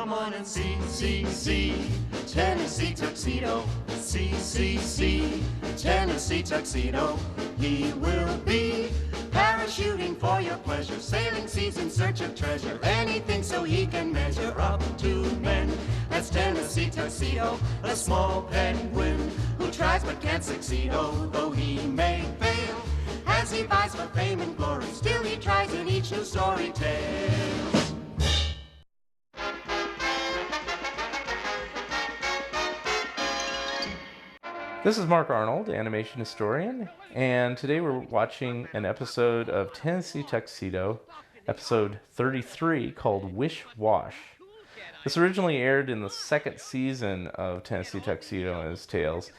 come on and see Tennessee Tuxedo. See Tennessee Tuxedo. He will be parachuting for your pleasure, sailing seas in search of treasure, anything so he can measure up to men. That's Tennessee Tuxedo, a small penguin who tries but can't succeed, although he may fail. As he vies for fame and glory, still he tries in each new story tale. This is Mark Arnold, animation historian, and today we're watching an episode of Tennessee Tuxedo, episode 33, called Wish Wash. This originally aired in the second season of Tennessee Tuxedo and His Tales,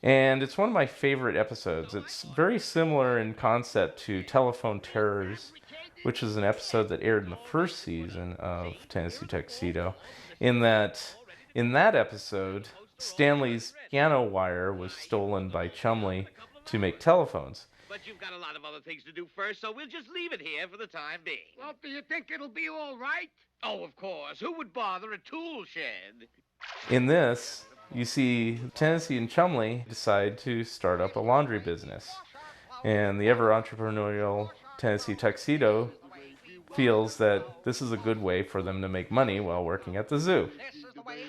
and it's one of my favorite episodes. It's very similar in concept to Telephone Terrors, which is an episode that aired in the first season of Tennessee Tuxedo, in that episode, Stanley's piano wire was stolen by Chumley to make telephones. But you've got a lot of other things to do first, so we'll just leave it here for the time being. Well, do you think it'll be all right? Oh, of course. Who would bother a tool shed? In this, you see Tennessee and Chumley decide to start up a laundry business. And the ever-entrepreneurial Tennessee Tuxedo feels that this is a good way for them to make money while working at the zoo.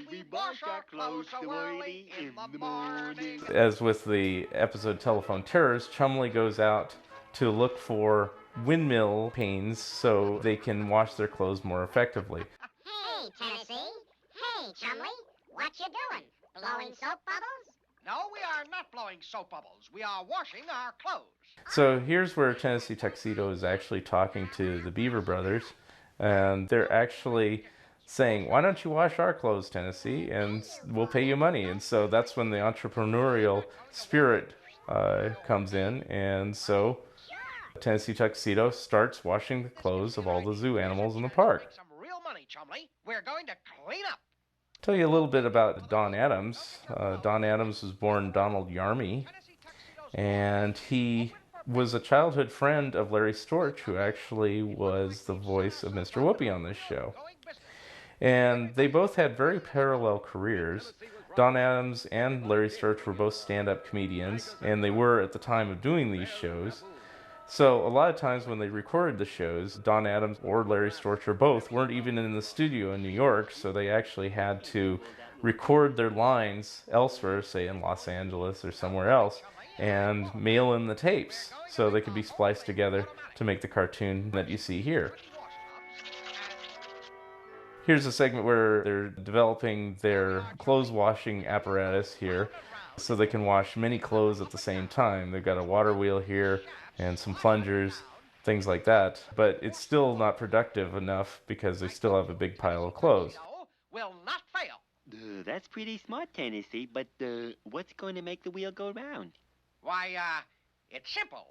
We wash our clothes so early in the morning. As with the episode Telephone Terrors, Chumley goes out to look for windmill panes so they can wash their clothes more effectively. Hey, Tennessee. Hey, Chumley. What you doing? Blowing soap bubbles? No, we are not blowing soap bubbles. We are washing our clothes. So here's where Tennessee Tuxedo is actually talking to the Beaver Brothers, and they're actually saying, why don't you wash our clothes, Tennessee, and we'll pay you money. And so that's when the entrepreneurial spirit comes in, and so Tennessee Tuxedo starts washing the clothes of all the zoo animals in the park. Make some real money, Chumley. We're going to clean up. Tell you a little bit about Don Adams. Don Adams was born Donald Yarmy, and he was a childhood friend of Larry Storch, who actually was the voice of Mr. Whoopi on this show. And they both had very parallel careers. Don Adams and Larry Storch were both stand-up comedians, and they were at the time of doing these shows. So a lot of times when they recorded the shows, Don Adams or Larry Storch or both weren't even in the studio in New York, so they actually had to record their lines elsewhere, say in Los Angeles or somewhere else, and mail in the tapes so they could be spliced together to make the cartoon that you see here. Here's a segment where they're developing their clothes washing apparatus here so they can wash many clothes at the same time. They've got a water wheel here and some plungers, things like that. But it's still not productive enough because they still have a big pile of clothes. Will not fail. That's pretty smart, Tennessee, but what's going to make the wheel go round? Why, it's simple.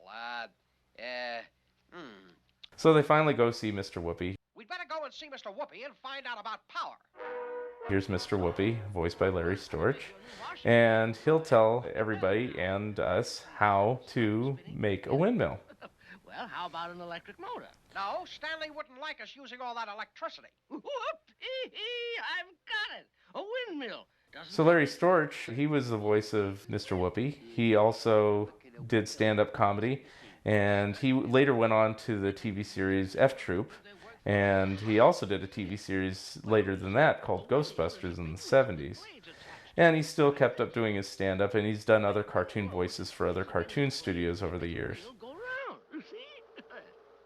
So they finally go see Mr. Whoopi. We'd better go and see Mr. Whoopi and find out about power. Here's Mr. Whoopi, voiced by Larry Storch, and he'll tell everybody and us how to make a windmill. Well, how about an electric motor? No, Stanley wouldn't like us using all that electricity. Whoop! I've got it! A windmill! So Larry Storch, he was the voice of Mr. Whoopi. He also did stand-up comedy, and he later went on to the TV series F Troop. And he also did a TV series later than that called Ghostbusters in the 70s. And he still kept up doing his stand-up, and he's done other cartoon voices for other cartoon studios over the years.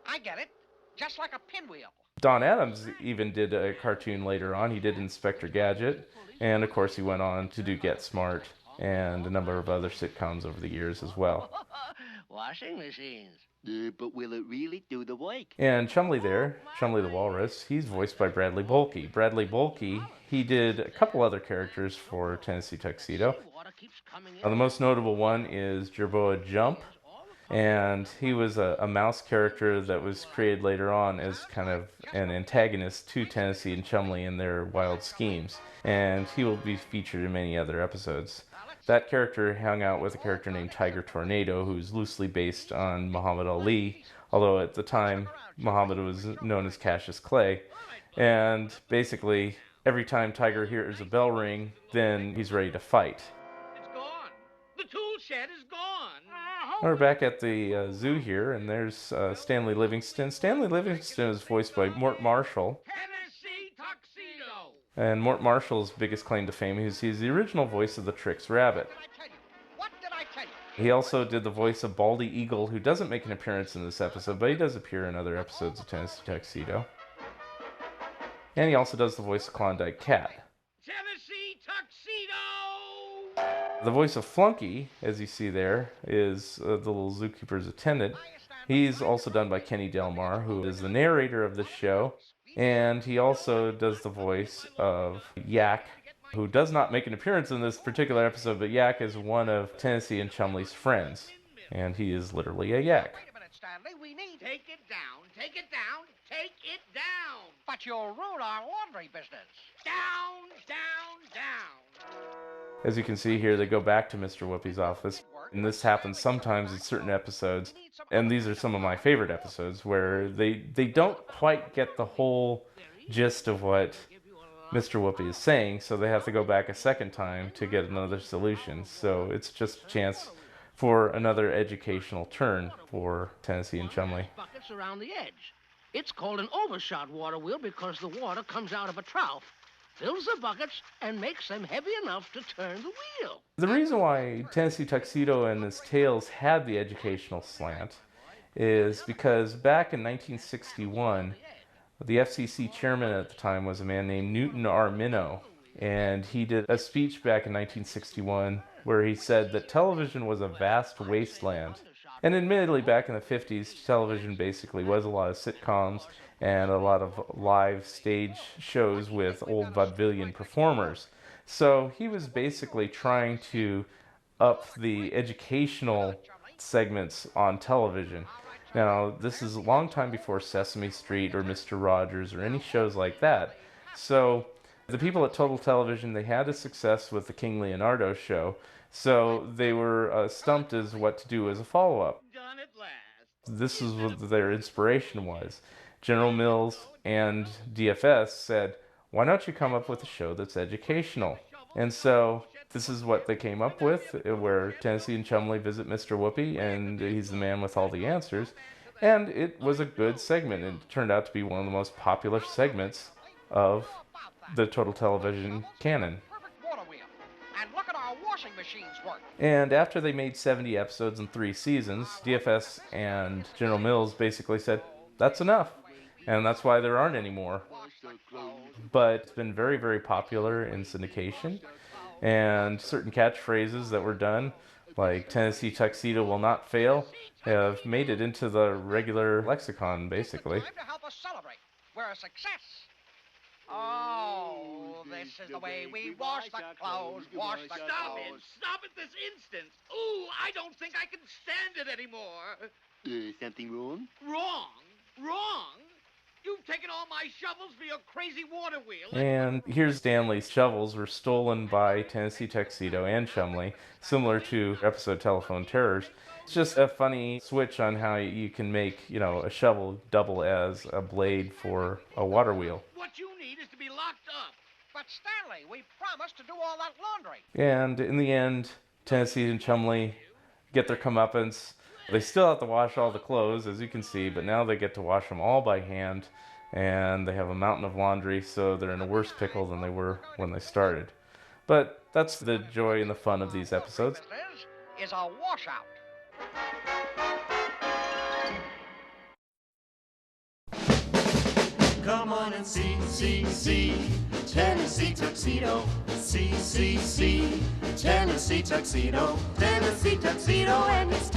I get it. Just like a pinwheel. Don Adams even did a cartoon later on. He did Inspector Gadget, and of course he went on to do Get Smart and a number of other sitcoms over the years as well. Washing machines. But will it really do the work? And Chumley there, Chumley the Walrus, he's voiced by Bradley Bolke. Bradley Bolke, he did a couple other characters for Tennessee Tuxedo. The most notable one is Jerboa Jump, and he was a mouse character that was created later on as kind of an antagonist to Tennessee and Chumley in their wild schemes. And he will be featured in many other episodes. That character hung out with a character named Tiger Tornado, who's loosely based on Muhammad Ali, although at the time Muhammad was known as Cassius Clay. And basically every time Tiger hears a bell ring, then he's ready to fight. It's gone. The tool shed is gone. We're back at the zoo here, and there's Stanley Livingston. Stanley Livingston is voiced by Mort Marshall. Tennessee Tuxedo. And Mort Marshall's biggest claim to fame is he's the original voice of the Trix Rabbit. What did I tell you? He also did the voice of Baldy Eagle, who doesn't make an appearance in this episode, but he does appear in other episodes of Tennessee Tuxedo. And he also does the voice of Klondike Cat. Tennessee Tuxedo. The voice of Flunky, as you see there, is the little zookeeper's attendant. He's also done by Kenny Delmar, who is the narrator of this show. And he also does the voice of Yak, who does not make an appearance in this particular episode, but Yak is one of Tennessee and Chumley's friends. And he is literally a yak. Wait a minute, Stanley. We need... Take it down. Take it down. Take it down. But you'll ruin our laundry business. Down, down, down. As you can see here, they go back to Mr. Whoopi's office. And this happens sometimes in certain episodes. And these are some of my favorite episodes where they don't quite get the whole gist of what Mr. Whoopi is saying, so they have to go back a second time to get another solution. So it's just a chance for another educational turn for Tennessee and Chumley. Buckets around the edge. It's called an overshot water wheel because the water comes out of a trough, fills the buckets, and makes them heavy enough to turn the wheel. The reason why Tennessee Tuxedo and his tales had the educational slant is because back in 1961, the FCC chairman at the time was a man named Newton R. Minow, and he did a speech back in 1961 where he said that television was a vast wasteland. And admittedly, back in the 50s, television basically was a lot of sitcoms and a lot of live stage shows with old vaudevillian performers. So he was basically trying to up the educational segments on television. Now, this is a long time before Sesame Street or Mr. Rogers or any shows like that. So the people at Total Television, they had a success with the King Leonardo show. So they were stumped as what to do as a follow-up. Done at last. This is what their inspiration was. General Mills and DFS said, why don't you come up with a show that's educational? And so this is what they came up with, where Tennessee and Chumley visit Mr. Whoopi, and he's the man with all the answers. And it was a good segment. It turned out to be one of the most popular segments of the Total Television canon. Perfect water wheel. And look at our washing machines work. And after they made 70 episodes and 3 seasons, DFS and General Mills basically said, that's enough. And that's why there aren't any more. But it's been very, very popular in syndication. And certain catchphrases that were done, like Tennessee Tuxedo will not fail, have made it into the regular lexicon, basically. Time to help us celebrate. We're a success. Oh, this is the way we wash the clothes, wash the Stop it! clothes. Stop it this instant! Ooh, I don't think I can stand it anymore. Something wrong? Wrong! Wrong! You've taken all my shovels for your crazy water wheel. And here's Stanley's shovels were stolen by Tennessee Tuxedo and Chumley, similar to episode Telephone Terrors. It's just a funny switch on how you can make, a shovel double as a blade for a water wheel. What you need is to be locked up. But Stanley, we promised to do all that laundry. And in the end, Tennessee and Chumley get their comeuppance. They still have to wash all the clothes, as you can see, but now they get to wash them all by hand, and they have a mountain of laundry, so they're in a worse pickle than they were when they started. But that's the joy and the fun of these episodes. Is a washout. Come on and see Tennessee Tuxedo. See Tennessee Tuxedo. Tennessee Tuxedo and it's